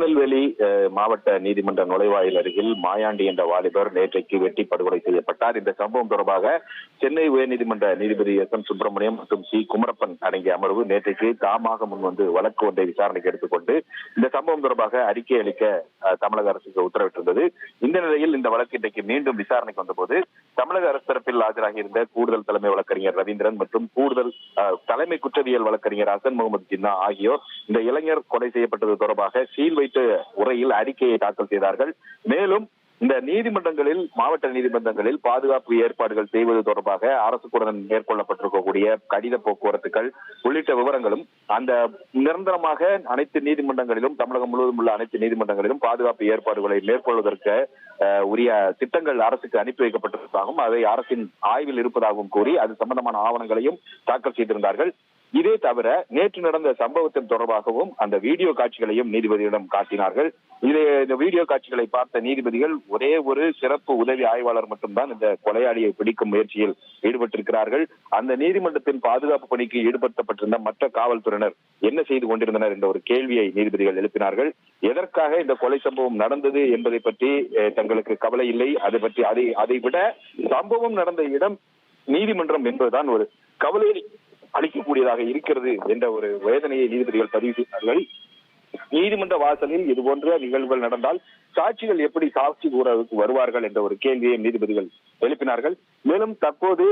திருநெல்வேலி மாவட்ட நீதிமன்ற நுழைவாயில் அருகில் மாயாண்டி என்ற வாலிபர் நேற்றைக்கு வெட்டி படுகொலை செய்யப்பட்டார். இந்த சம்பவம் தொடர்பாக சென்னை உயர்நீதிமன்ற நீதிபதி எஸ்.எம். சுப்பிரமணியம் மற்றும் சி. குமரப்பன் அடங்கிய அமர்வு நேற்றைக்கு தாமாக முன்வந்து வழக்கு ஒன்றை விசாரணைக்கு எடுத்துக்கொண்டு இந்த சம்பவம் தொடர்பாக அறிக்கை அளிக்க தமிழக அரசுக்கு உத்தரவிட்டிருந்தது. இந்த நிலையில் இந்த வழக்கு இன்றைக்கு மீண்டும் விசாரணைக்கு வந்தபோது தமிழக அரசு தரப்பில் ஆஜராகியிருந்த கூடுதல் தலைமை வழக்கறிஞர் ரவீந்திரன் மற்றும் கூடுதல் தலைமை குற்றவியல் வழக்கறிஞர் ஹசன் முகமது ஜின்னா ஆகியோர் இந்த இளைஞர் கொலை செய்யப்பட்டது தொடர்பாக சீல் வைத்த உரையில் அறிக்கையை தாக்கல் செய்தார்கள். மேலும் இந்த நீதிமன்றங்களில், மாவட்ட நீதிமன்றங்களில் பாதுகாப்பு ஏற்பாடுகள் செய்வது தொடர்பாக அரசுடன் மேற்கொள்ளப்பட்டிருக்கக்கூடிய கடித போக்குவரத்துகள் உள்ளிட்ட விவரங்களும், அந்த நிரந்தரமாக அனைத்து நீதிமன்றங்களிலும், தமிழகம் முழுவதும் உள்ள அனைத்து நீதிமன்றங்களிலும் பாதுகாப்பு ஏற்பாடுகளை மேற்கொள்வதற்கு உரிய திட்டங்கள் அரசுக்கு அனுப்பி வைக்கப்பட்டிருப்பதாகவும், அதை அரசின் ஆய்வில் இருப்பதாகவும் கூறி அது சம்பந்தமான ஆவணங்களையும் தாக்கல் செய்திருந்தார்கள். இதே தவிர நேற்று நடந்த சம்பவத்தின் தொடர்பாகவும் அந்த வீடியோ காட்சிகளையும் நீதிபதியிடம் காட்டினார்கள். இந்த வீடியோ காட்சிகளை பார்த்த நீதிபதிகள் ஒரே ஒரு சிறப்பு உதவி ஆய்வாளர் மட்டும்தான் இந்த கொலையாளியை பிடிக்கும் முயற்சியில் ஈடுபட்டிருக்கிறார்கள். அந்த நீதிமன்றத்தின் பாதுகாப்பு பணிக்கு ஈடுபடுத்தப்பட்டிருந்த மற்ற காவல்துறையினர் என்ன செய்து கொண்டிருந்தனர் என்ற ஒரு கேள்வியை நீதிபதிகள் எழுப்பினார்கள். எதற்காக இந்த கொலை சம்பவம் நடந்தது என்பதை பற்றி தங்களுக்கு கவலை இல்லை. அதை விட சம்பவம் நடந்த இடம் நீதிமன்றம் என்பதுதான் ஒரு கவலை அளிக்கக்கூடியதாக இருக்கிறது என்ற ஒரு வேதனையை நீதிபதிகள் பதிவு செய்தார்கள். நீதிமன்ற வாசலில் இது போன்ற நிகழ்வுகள் நடந்தால் சாட்சிகள் எப்படி சாட்சி கூற வருவார்கள் என்ற ஒரு கேள்வியை நீதிபதிகள் எழுப்பினார்கள். மேலும் தற்போது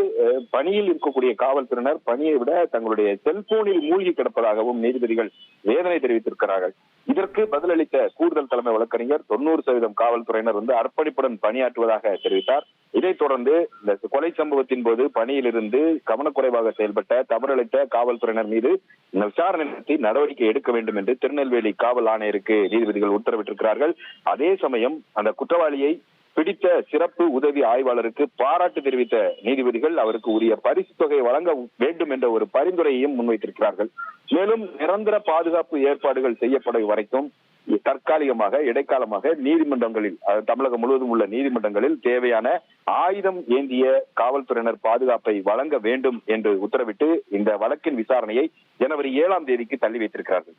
பணியில் இருக்கக்கூடிய காவல்துறையினர் பணியை விட தங்களுடைய செல்போனில் மூழ்கி கிடப்பதாகவும் நீதிபதிகள் வேதனை தெரிவித்திருக்கிறார்கள். இதற்கு பதிலளித்த கூடுதல் தலைமை வழக்கறிஞர் 90% காவல்துறையினர் அர்ப்பணிப்புடன் பணியாற்றுவதாக தெரிவித்தார். இதைத் தொடர்ந்து இந்த கொலை சம்பவத்தின் போது பணியிலிருந்து கவனக்குறைவாக செயல்பட்ட தவறிழைத்த காவல்துறையினர் மீது விசாரணை நடத்தி நடவடிக்கை எடுக்க வேண்டும் என்று திருநெல்வேலி காவல் ஆணையருக்கு நீதிபதிகள் உத்தரவிட்டிருக்கிறார்கள். அதே சமயம் அந்த குற்றவாளியை பிடித்த சிறப்பு உதவி ஆய்வாளருக்கு பாராட்டு தெரிவித்த நீதிபதிகள் அவருக்கு உரிய பரிசு தொகை வழங்க வேண்டும் என்ற ஒரு பரிந்துரையையும் முன்வைத்திருக்கிறார்கள். மேலும் நிரந்தர பாதுகாப்பு ஏற்பாடுகள் செய்யப்படும் வரைக்கும் தற்காலிகமாக, இடைக்காலமாக நீதிமன்றங்களில், தமிழகம் முழுவதும் உள்ள நீதிமன்றங்களில் தேவையான ஆயுதம் ஏந்திய காவல்துறையினர் பாதுகாப்பை வழங்க வேண்டும் என்று உத்தரவிட்டு இந்த வழக்கின் விசாரணையை ஜனவரி 7ஆம் தேதிக்கு தள்ளி வைத்திருக்கிறார்கள்.